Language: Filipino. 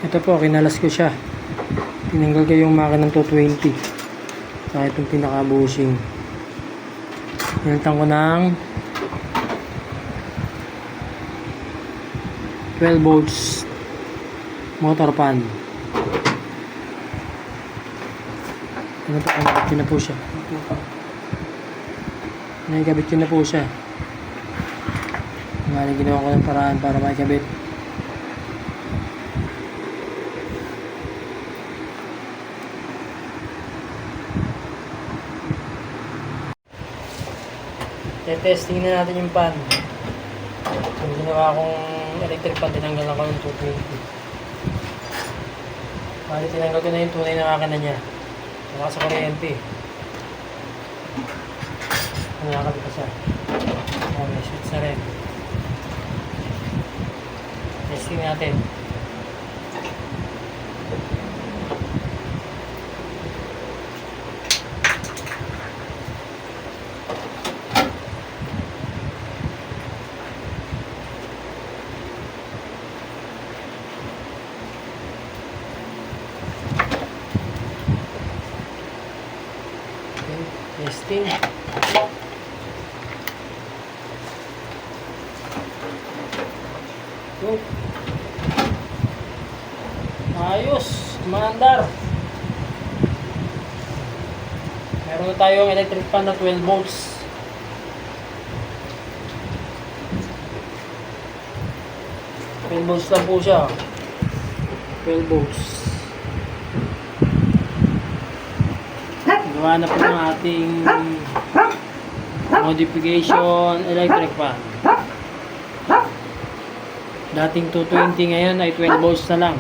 Ito po, kinalas ko siya. Tinanggal ko yung makina ng 220. Saka itong pinaka-bushing. Pinalitan ko ng 12 volts motor pan. Ano po, nakikabit ko na po siya. Nakikabit ko na po siya. Ginawa ko ng paraan para makikabit. Testing na natin yung pan. Yung ginawa kong electric pan, tinanggal ako ng 220. Bali, tinanggal ko na yung tunay na makina niya. Wala sa kuryente. Nakakabit pa siya. May switch na rin. Testing natin. Testing. Oh. Ayos, maandar. Meron na tayong electric fan na 12 volts. Volts lang po siya. 12 volts. Gawa na po ng ating modification electric fan. Dating 220, ngayon ay 12 volts na lang.